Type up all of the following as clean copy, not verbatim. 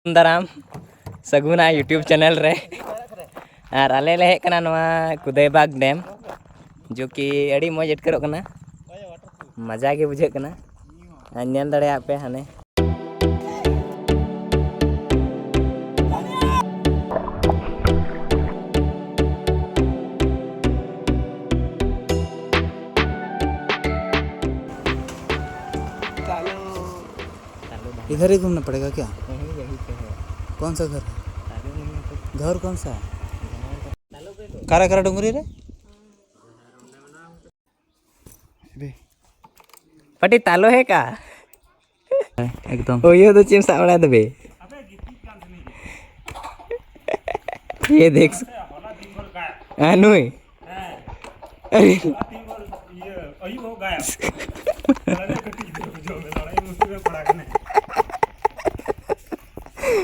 दाराम सगुना YouTube channel रे और आले ले हेकना नवा कुदैबाग डैम जो कि अड़ी मौज अटकरोग कना मजा के बुझे कना नेल दड़े पे हाने इधर ही घूमना पड़ेगा क्या? कौन सा घर है? घर कौन सा है? कारा कारा डोंगरी रे पटी तालो है का एकदम ओ ये तो चिम सावड़ा दबे ये देख अनुई अरे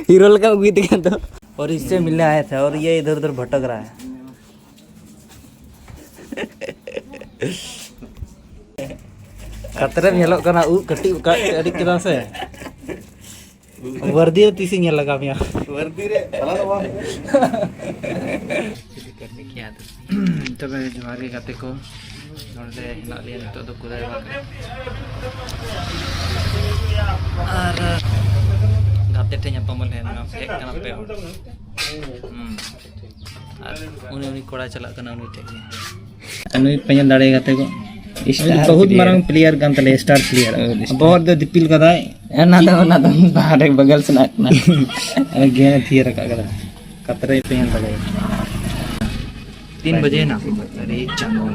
हीरो लगा उगी दिखा तो और इससे मिलने आए थे और ये इधर उधर भटक रहा है। खतरे में येलो करना उ कटी अड़ी किदा से वर्दी तीसी ने लगा मिया वर्दी रे हला दवा तबे जोहार के गाते को नोंडे हिना लिया नितो दो कुदाय बाग और गाते टे ᱧᱟᱯᱟᱢ ᱞᱮᱱᱟ ᱦᱮᱡ ᱠᱟᱱᱟ ᱯᱮ उनी कोड़ा चला कना उनी टे अनुई पेन दाड़े गाते को बहुत मारंग प्लेयर गान तले स्टार प्लेयर बहुत दो दिपिल कदाय ना दो बाहर बगल से ना गे थियर का कदा कतरे पेन तले 3 बजे ना अरे चंगो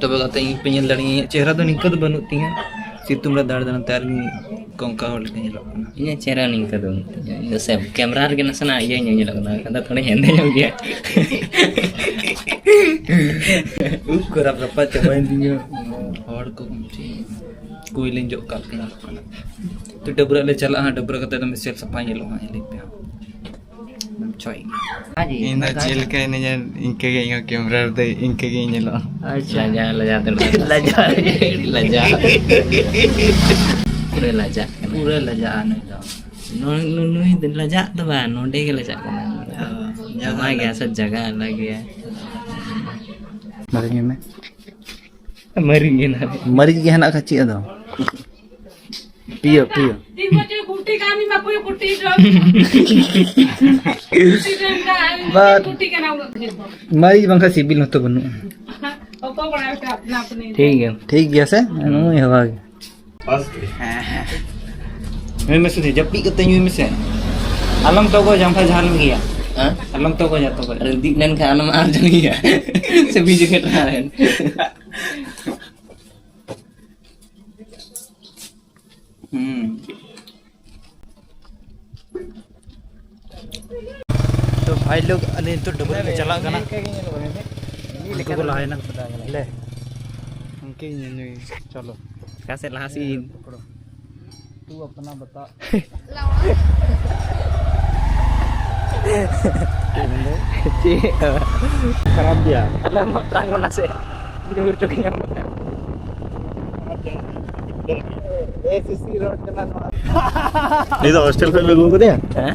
तब गाते पेन लड़ी चेहरा तो निकद बनु तिया सितुम रे दाड़ दन तार कोंका होल के लोकना ये चेहरा निकद दो सब कैमरा रे नसना ये ᱧᱮ लगना कदा थोड़े हेंदे हो गया ukura berapa coba intinya और को कोई लें जो काल के तो डबरा ले चला हां डबरा कते तो मिसल सफाई लो हां ले पे चोई इन जेल के ने इनके के कैमरा दे इनके के ने लो अच्छा लजा पूरे लजा नहीं दो नो दिन लजा तो बा नोडे के लजा कना जमा गया सब जगह अलग है मरेंगे में मरेंगे ना मरीज के हना खची अदो पियो 3 बजे कुटी कामी बापू कुटी जो कुटी के नाम मरीज बंका सिविल न तो बनु ओको बड़ा अपना अपने ठीक गया से नु हवा बस में से जब पी कते न्यू में से आलम तो को जंफा झाल में गया हां आलम तो को जातो को दी नन का आलम आ जनी है से बीज के रहा है तो भाई लोग अले तो डबल में चला गना उनको को लाए ना ले उनके चलो कैसे लहासी तू अपना बता खराब दिया अल्लाह मतांग ना से दूर चुकिया एसीसी रोड चला नहीं तो हॉस्टल पे लोगों को दे हैं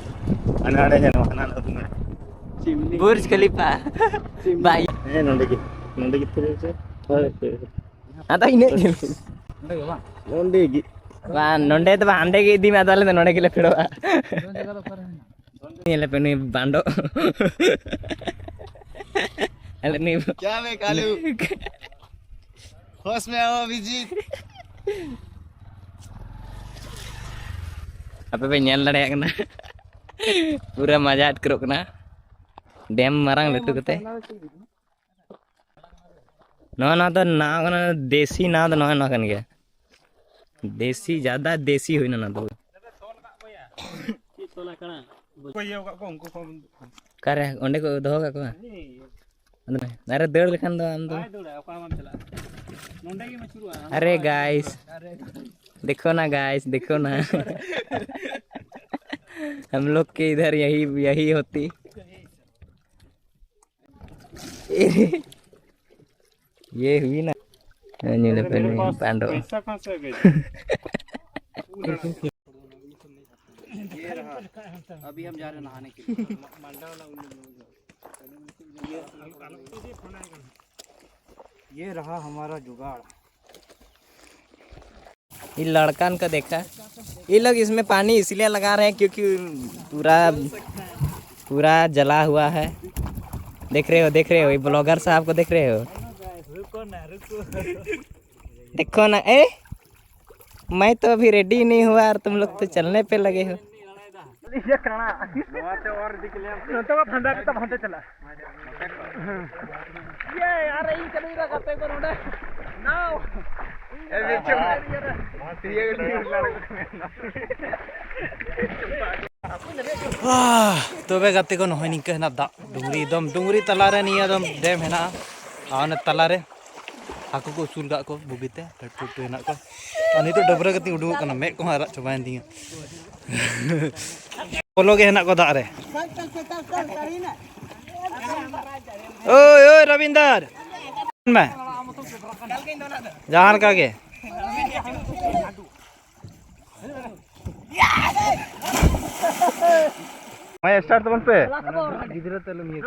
अनाड़े है ना बुर्ज खलीफा भाई ए नोंडे की तेरे से आता इने नोंडे की वा नोंडे तो अंडे के दी में आदाले तो नोंडे के ले फिरवा ये ले पेनी बांडो अरे नहीं क्या मैं कालू होश में आओ Abhijit apa pe nyal lare kena pura मजा अटकरो कना डैम मारंग लेतु कते ना तो ना कना देसी ना तो ना कन गया देसी ज्यादा देसी होइना ना तो करे ओंडे को दोहो का को अरे दौड़ लेखान दो आम दो अरे गाइस देखो ना गाइस देखो ना हम लोग के इधर यही होती ये हुई ना नीले पे पांडो अभी हम जा रहे हैं नहाने के लिए। ये रहा हमारा जुगाड़। ये लड़कन का देखा, ये लोग इसमें पानी इसलिए लगा रहे हैं क्योंकि पूरा पूरा जला हुआ है। देख रहे हो ये ब्लॉगर साहब को देख रहे हो। देखो ना, मैं तो अभी रेडी नहीं हुआ और तुम लोग तो चलने पे लगे हो। तबे गाते को नहय निका हेना दा डुंगरी एकदम डुंगरी तलारे निया एकदम डैम हेना आने तलारे हाकु को उसूल गा को बुगिते लट्टू टू हेना को अनि तो डबरा गति उडुक कना मे को हरा चबाइन दिया पोलो गे हेना को दा रे ओय ओय रविंदर मैं जहान का गे मैं स्टार्ट तमन पे गिदरा तलम ये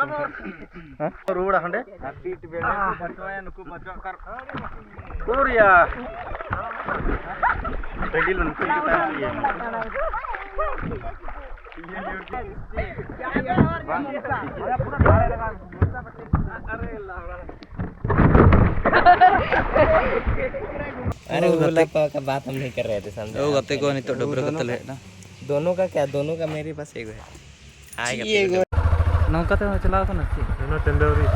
हां रोड हंडे सीट बेड़ा बटवाया नुकु बचवा कर कोरिया रेडिल नुकु अरे वो का बात हम नहीं कर रहे थे, समझे? ओ गते को नहीं तो डबरा कतल है ना दोनों का क्या, दोनों का मेरे पास एक है। आएगा नौका तो चलाओ ना सी चंदौरी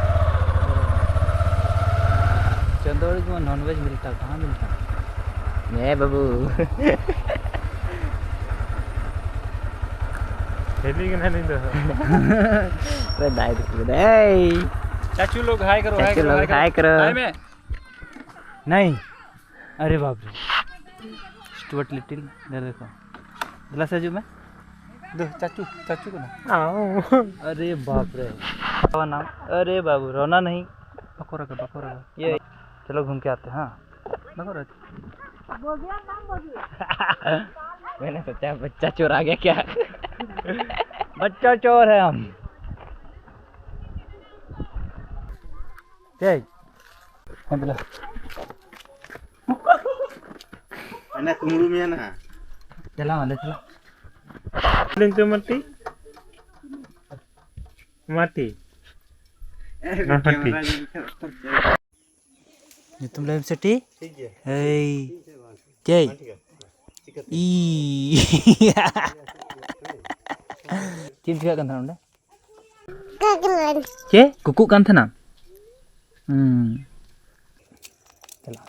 चंदौरी को नॉनवेज मिलता कहाँ मिलता मैं बाबू हेली के नहीं दे अरे दाई दाई चाचू लोग हाय करो चाचू लोग हाय करो। हाय में नहीं अरे बाप रे स्टुअर्ट लिटिल इधर देखो गिलास है जो मैं दो चाचू चाचू को ना अरे बाप रे क्या नाम अरे बाबू रोना नहीं बकोरा का ये चलो घूम के आते हैं। हाँ बकोरा मैंने सोचा बच्चा चोर आ गया क्या। बच्चा चोर है हम जय ना कुमरू में ना चला वाले चला Lento mati. Mati. ये तुम लाइव सेटी हे जय ई चिन क्या करना उन्हें के कुकु kan था ना चला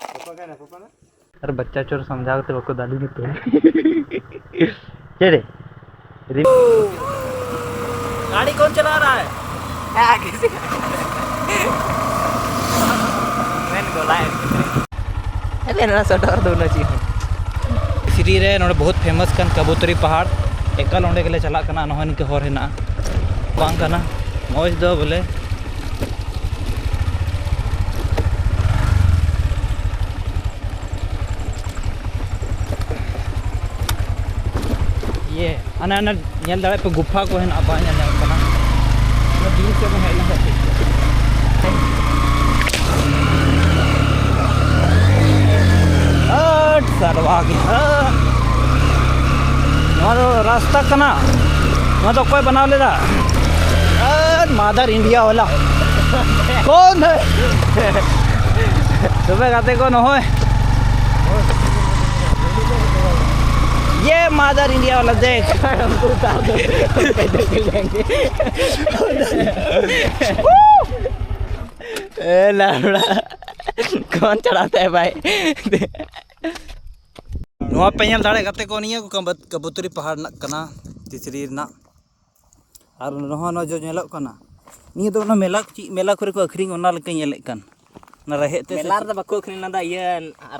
अरे बच्चा चोर समझाओ तो बको दादी ने तो चले गाड़ी कौन चला रहा है मैंने बोला अरे ना सटर दोनों चीज श्री रे नोड़े बहुत फेमस कन कबूतरी पहाड़ एकल ओंडे गेले चला कना नहन के हर हेना बांग कना मौज दो बोले ये अना अना नेल दाड़े पे गुफा को हेना बा नेल कना ना दिन से में हेला सरवा गया रास्ता कना तो कोई बना लेदा मादर इंडिया वाला कौन है सुबह गाते कौन हो ये मादर इंडिया वाला देख हमको उतार दो लावड़ा कौन चढ़ाता है भाई। नवा पेल दाड़े गाते को नहीं कबूतरी पहाड़ कना तिसरी ना और नहा जो नेलोग कना निया तो मेला मेला करे को अखरिंग ओना लेका नेले कन ना रहे ते मेला रे बको खरीना दा ये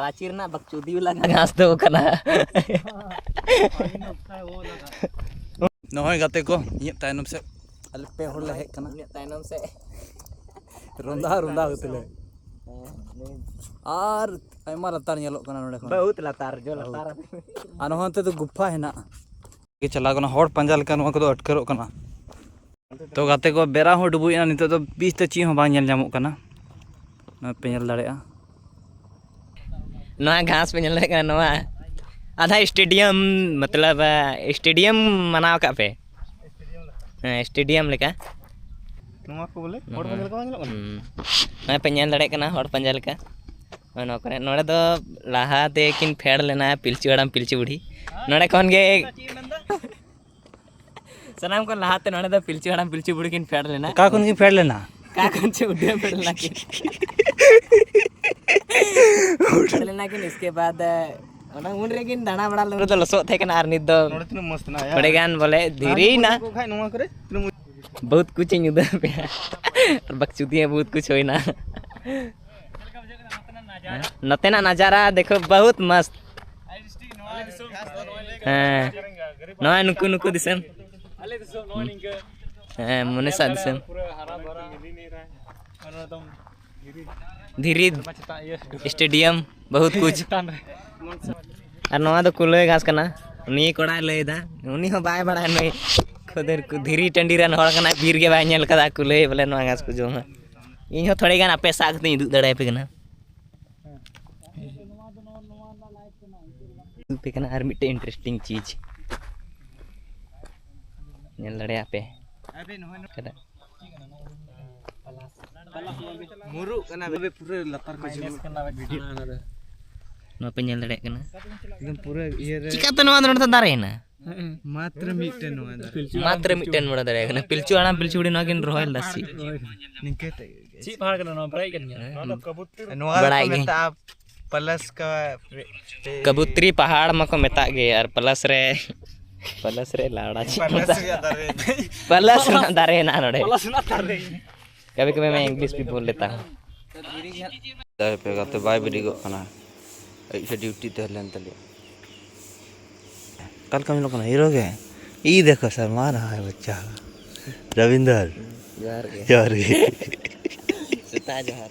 रांची रे ना बकचोदी वाला घास दो कना नहय गाते को ये तायनम से अल पे होड़ ले कना तायनम से रोंदा रोंदा होतले और आयमा लतार नेलोग कना नोडे खन बहुत लतार जो लतार आनो हनते तो गुफा है ना चला करना हॉट पंजा लेका नवा को अटकरों करना तो गाते को बेरा हो डुबुना नितो तो बीच ते ची हो बांग नेल जामोग करना ना पे नेल दाड़ेया नवा घास पे नेल का नवा आधा स्टेडियम मतलब स्टेडियम मनाव का पे स्टेडियम लेका नवा को बोले हॉट पंजा लेका बांग ना पे नेल दाड़े कना हॉट पंजा लेका ono kore node do laha te kin phed lena pilchu adam pilchu budi node kon ge sanam ko laha te node do pilchu adam pilchu budi kin phed lena का कौन की fade लेना का kon che ude phed lena kin phed lena kin iske baad ona un re kin dana bada lo do losot the kana ar nit do नोड़े तिन मस्त ना यार थोड़े गान बोले धीरे ना को खाई नवा करे बहुत कुछ ही उधर पे और बकचोदी बहुत कुछ होई ना नते ना नजारा देखो बहुत मस्त नवा नुकु नुकु दिसम मने सा दिसम धीरे स्टेडियम बहुत कुछ और नवा तो कुले घास कना उनी कोड़ा लेदा उनी हो बाय बड़ा नहीं खुदर को धीरे टंडी रन हड़ कना बीर के बाय नेल कदा कुले बोले नवा घास को जोमा इन हो थोड़े गान आपे साग दे दु दड़ाय पे कना पे कना आर मिटे इंटरेस्टिंग चीज नेल दड़े पे कदा मुरु कना बे पूरे लतार को जिम कना वीडियो नो पे नेल दड़े कना एकदम पूरे ये रे चिका तो नवा दड़ दारे ना मात्र मिटन नवा मात्र मिटन मोड़ दड़े कना पिलचु आना पिलचु उड़ी नगिन रोयल दसी निके ते ची पहाड़ करना नवा बड़ाई करनी नवा बड़ाई को मेता प्लस का कबूतरी पहाड़ में को मेता गे यार प्लस रे लाड़ा ची प्लस ना दारे ना नोड़े कभी कभी मैं इंग्लिश भी बोल लेता हूँ दारे पे गाते बाय बिडी गो खाना ऐसे ड्यूटी ते लेन तले कल कम लोग ना हीरो के ई देखो सर मार रहा है बच्चा रविंदर जोहार गे यार सीता जोहार